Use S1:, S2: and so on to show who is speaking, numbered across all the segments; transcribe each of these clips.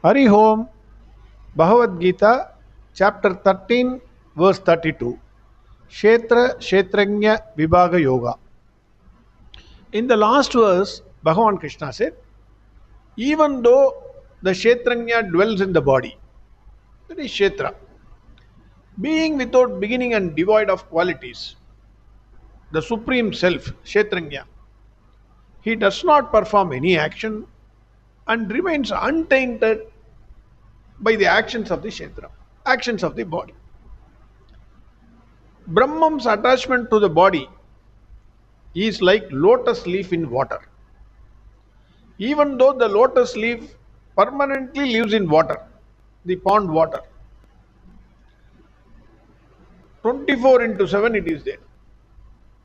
S1: Hari Om, Bhagavad Gita, chapter 13, verse 32. Kshetra Kshetrajna Vibhaga Yoga. In the last verse, Bhagavan Krishna said, even though the Kshetrajna dwells in the body, that is Kshetra, being without beginning and devoid of qualities, the Supreme Self, Kshetrajna, he does not perform any action and remains untainted by the actions of the Kshetra, actions of the body. Brahman's attachment to the body is like lotus leaf in water. Even though the lotus leaf permanently lives in water, the pond water, 24 into 7 it is there.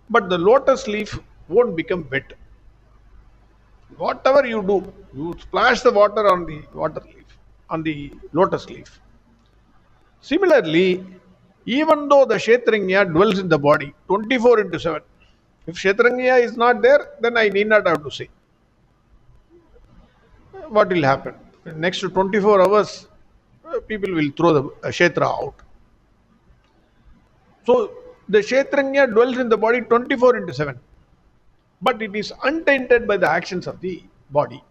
S1: But the lotus leaf won't become wet. Whatever you do, you splash the water on the water leaf, on the lotus leaf. Similarly, even though the Kshetrajna dwells in the body 24 into 7, if Kshetrajna is not there, then I need not have to say. What will happen? Next to 24 hours, people will throw the Kshetra out. So, the Kshetrajna dwells in the body 24 into 7, but it is untainted by the actions of the body.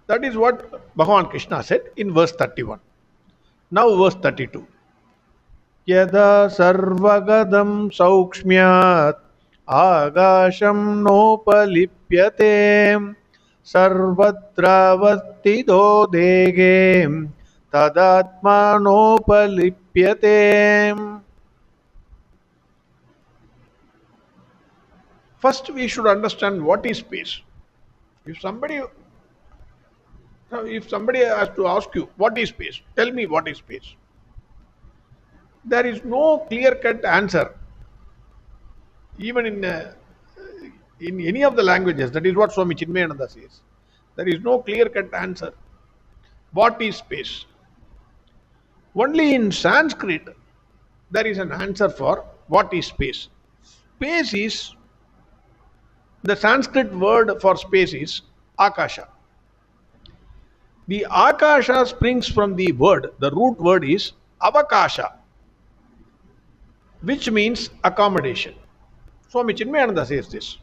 S1: That is what Bhagavan Krishna said in verse 31. Now, verse 32. Yada sarvagadam saukshmyat agasham nopalipyate sarvatravattido dege tadatma nopalipyate. First, we should understand what is space. If somebody has to ask you, what is space? Tell me what is space. There is no clear-cut answer, even in any of the languages. That is what Swami Chinmayananda says. There is no clear-cut answer. What is space? Only in Sanskrit there is an answer for what is space. Space is, the Sanskrit word for space is Akasha. The Akasha springs from the word, the root word is Avakasha, which means accommodation. Swami Chinmayananda says this.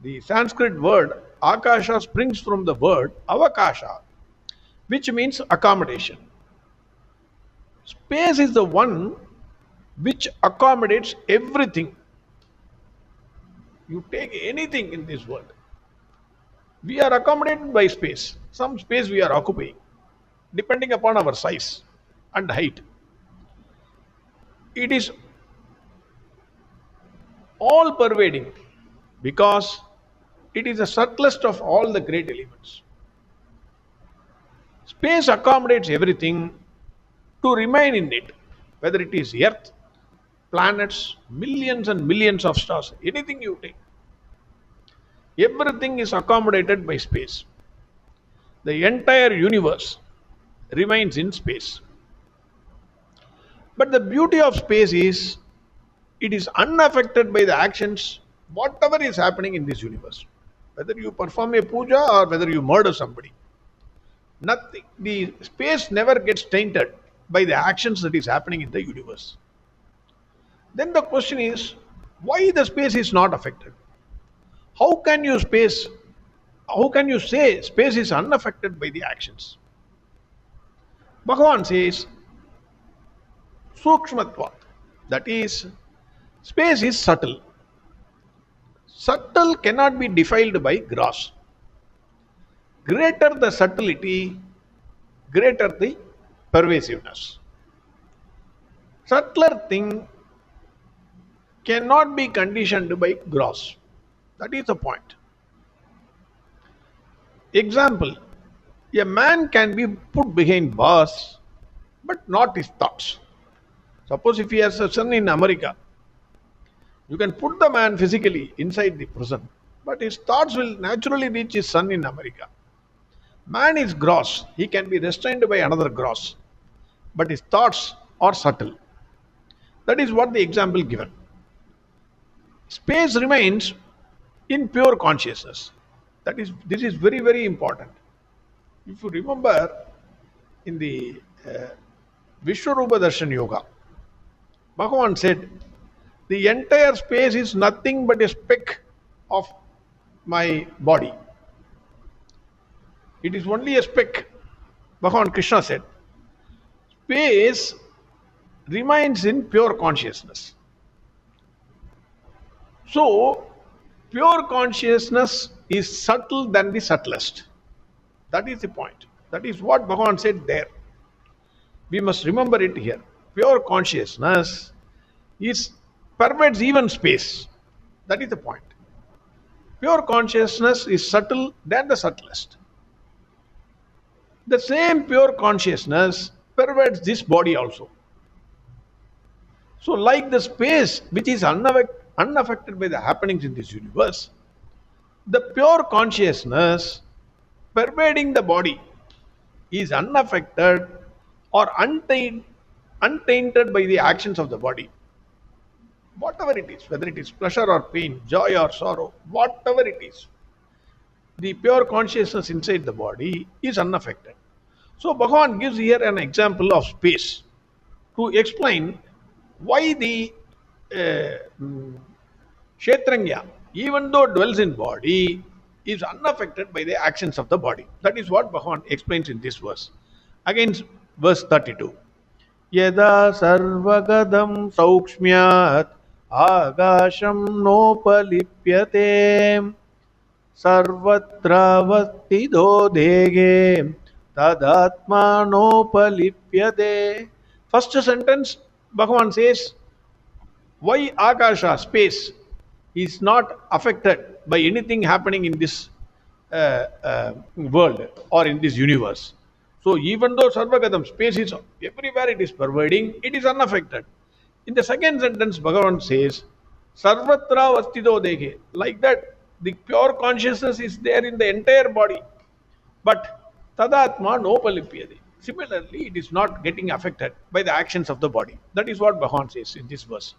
S1: The Sanskrit word Akasha springs from the word Avakasha, which means accommodation. Space is the one which accommodates everything. You take anything in this world, we are accommodated by space. Some space we are occupying, depending upon our size and height. It is all pervading because it is the subtlest of all the great elements. Space accommodates everything to remain in it, whether it is earth, planets, millions and millions of stars, anything you take. Everything is accommodated by space. The entire universe remains in space. But the beauty of space is it is unaffected by the actions, whatever is happening in this universe. Whether you perform a puja or whether you murder somebody. Nothing. The space never gets tainted by the actions that is happening in the universe. Then the question is, why the space is not affected? How can you say space is unaffected by the actions? Bhagavan says, Sukshmatvat, that is, space is subtle. Subtle cannot be defiled by gross. Greater the subtlety, greater the pervasiveness. Subtler thing cannot be conditioned by gross. That is the point. Example, a man can be put behind bars, but not his thoughts. Suppose if he has a son in America, you can put the man physically inside the prison, but his thoughts will naturally reach his son in America. Man is gross, he can be restrained by another gross, but his thoughts are subtle. That is what the example given. Space remains in pure consciousness. This is very, very important. If you remember, in the Vishwarupa Darshan Yoga, Bhagavan said, the entire space is nothing but a speck of my body. It is only a speck. Bhagavan Krishna said, space remains in pure consciousness. So, pure consciousness is subtle than the subtlest. That is the point. That is what Bhagavan said there. We must remember it here. Pure consciousness is pervades even space. That is the point. Pure consciousness is subtle than the subtlest. The same pure consciousness pervades this body also. So, like the space which is unaffected by the happenings in this universe, the pure consciousness pervading the body is unaffected or untainted by the actions of the body. Whatever it is, whether it is pleasure or pain, joy or sorrow, whatever it is, the pure consciousness inside the body is unaffected. So Bhagavan gives here an example of space to explain why the Kshetranya, even though dwells in body, is unaffected by the actions of the body. That is what Bhagavan explains in this verse. Again, verse 32. Yada sarvagadam saukshmyat agasham nopalipyate sarvatra vastido dege tadatma nopalipyate. First sentence, Bhagavan says, why Akasha, space, is not affected by anything happening in this world or in this universe. So even though Sarvagadam, space is everywhere, it is pervading, it is unaffected. In the second sentence, Bhagavan says, Sarvatra vastido dekhe. Like that, the pure consciousness is there in the entire body. But tadatma nopalipyade. Similarly, it is not getting affected by the actions of the body. That is what Bhagavan says in this verse.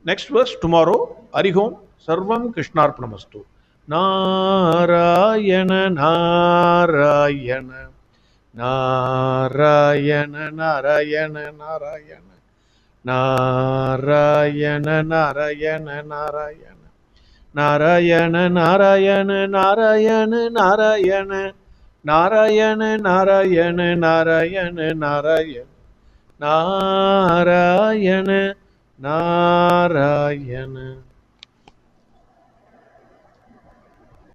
S1: Next verse, tomorrow, Arihom, Sarvam Krishnarpanamastu. Narayana, Narayana, Narayana, Narayana, Narayana, Narayana, Narayana, Narayana, Narayana, Narayana, Narayana, Narayana, Narayana, Narayana, Narayana, Narayana, Narayana, Narayana.